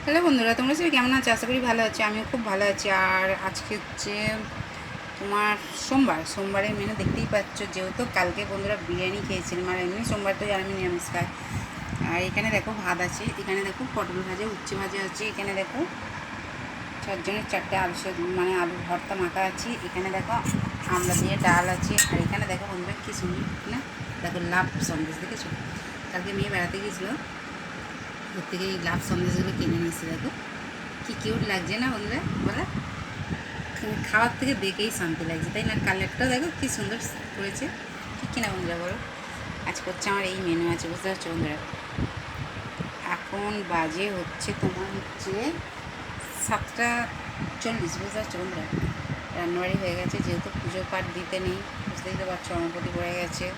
Hello বন্ধুরা, তোমরা সবাই কেমন আছো? আশা করি ভালো আছো। আমিও খুব ভালো আছি। আর আজকে হচ্ছে তোমার সোমবারের মেনু দেখতেই পাচ্ছ। যেহেতু কালকে বন্ধুরা বিরিয়ানি খেয়েছিলাম, আর এমনি সোমবার তো আমি নিরামিষ খাই। আর এখানে দেখো ভাত আছে, এখানে দেখো পটল ভাজা, উচ্ছে ভাজা আছে, এখানে দেখো চারজনের চারটে মানে আলু ভর্তা মাখা আছে, এখানে দেখো আমড়া দিয়ে ডাল আছে, আর এখানে দেখো বন্ধুরা কী সুন্দর না, দেখো লাভ সন্দেশ দেখেছো? কালকে মেয়ে বেড়াতে গিয়েছিলো, ওর থেকে এই লাভ সন্দেশগুলো কিনে নিয়েছি। দেখো কি কিউট লাগছে না বন্ধুরা, বলো? খাওয়ার থেকে দেখেই শান্তি লাগছে, তাই না? কালারটাও দেখো কি সুন্দর করেছে, ঠিক কিনা বন্ধুরা বলো? আজ করছে আমার এই মেনু আছে, বুঝতে পারছো বন্ধুরা? এখন বাজে হচ্ছে তোমার হচ্ছে 7:40, বুঝতে পারছো বন্ধুরা? রান্নাবাড়ি হয়ে গেছে, যেহেতু পুজো পাঠ দিতে নেই, বুঝতেই তো পারছো, অমাবতী পড়ে গেছে।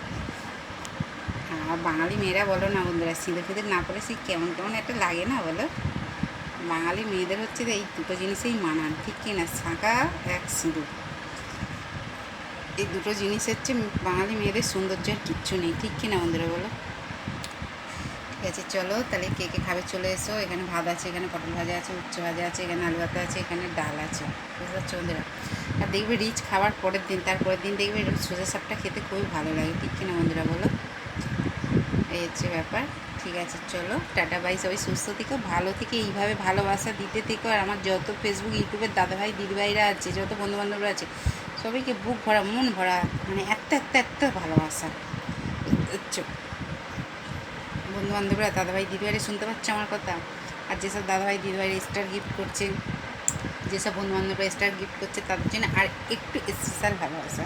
আর বাঙালি মেয়েরা বলো না বন্ধুরা, সিঁদুর ফিঁদুর না পরে সেই কেমন কেমন একটা লাগে না বলো? বাঙালি মেয়েদের হচ্ছে এই দুটো জিনিসেই মানান, ঠিক কিনা? শাঁখা এক সিঁদুর, এই দুটো জিনিস হচ্ছে বাঙালি মেয়েদের সৌন্দর্যের কিচ্ছু নেই, ঠিক কিনা বন্ধুরা বলো? ঠিক আছে, চলো তাহলে কে কে খাবে চলে এসো। এখানে ভাত আছে, এখানে পটল ভাজা আছে, উচ্ছে ভাজা আছে, এখানে আলু ভাতে আছে, এখানে ডাল আছে, বুঝতে পারছো বন্ধুরা? আর দেখবে রিচ খাবার পরের দিন, তারপরের দিন দেখবে সোজা সাপটা খেতে খুবই ভালো লাগে, ঠিক কিনা বন্ধুরা বলো? এই হচ্ছে ব্যাপার। ঠিক আছে, চলো টাটা বাই। সবাই সুস্থ থেকো, ভালো থেকে এইভাবে ভালোবাসা দিতে থেকো। আর আমার যত ফেসবুক ইউটিউবের দাদাভাই দিদিভাইরা আছে, যত বন্ধুবান্ধবরা আছে, সবাইকে বুক ভরা মন ভরা মানে এত ভালোবাসা, বুঝছো? বন্ধুবান্ধবরা দাদাভাই দিদিভাইরা শুনতে পাচ্ছে আমার কথা। আর যেসব দাদাভাই দিদিভাইরা স্টার গিফট করছে, যেসব বন্ধুবান্ধবরা স্টার গিফট করছে, তাদের জন্য আর একটু স্পেশাল ভালোবাসা।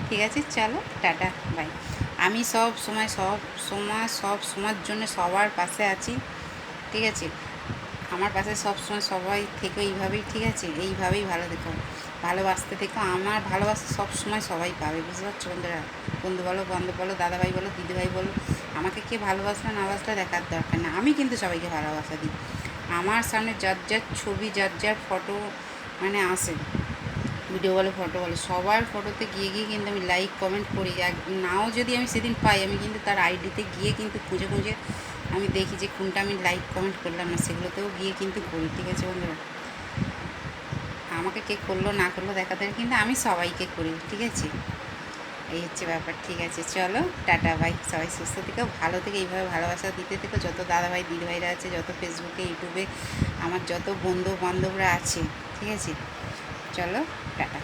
ঠিক আছে, চলো টাটা বাই। আমি সব সময়ের জন্য সবার পাশে আছি, ঠিক আছে? আমার পাশে সব সময় সবাই থেকো এইভাবেই, ঠিক আছে? এইভাবেই ভালো থেকো, ভালোবাসতে থেকো। আমার ভালোবাসা সব সময় সবাই পাবে, বুঝতে পারছো বন্ধুরা? বন্ধু বলো, বান্ধব বলো, দাদাভাই বলো, দিদিভাই বলো, আমাকে কে ভালোবাসলে না বাসলে দেখার দরকার না, আমি কিন্তু সবাইকে ভালোবাসা দিই। আমার সামনে যার যার ছবি, যার যার ফটো মানে আসে, ভিডিও বলো ফটো বলো, সবার ফটোতে গিয়ে গিয়ে কিন্তু আমি লাইক কমেন্ট করি। আর নাও যদি আমি সেদিন পাই, আমি কিন্তু তার আইডিতে গিয়ে কিন্তু খুঁজে খুঁজে আমি দেখি যে কোনটা আমি লাইক কমেন্ট করলাম না, সেগুলোতেও গিয়ে কিন্তু করি, ঠিক আছে বন্ধুরা? আমাকে কে করলো না করলো দেখাতে কিন্তু আমি সবাইকে করি, ঠিক আছে? এই হচ্ছে ব্যাপার। ঠিক আছে, চলো টাটা বাই। সবাই সুস্থ থেকো, ভালো থেকে এইভাবে ভালোবাসা দিতে থেকো। যত দাদাভাই দিদিভাইরা আছে, যত ফেসবুকে ইউটিউবে আমার যত বন্ধু বান্ধবরা আছে, ঠিক আছে? চলো টাটা।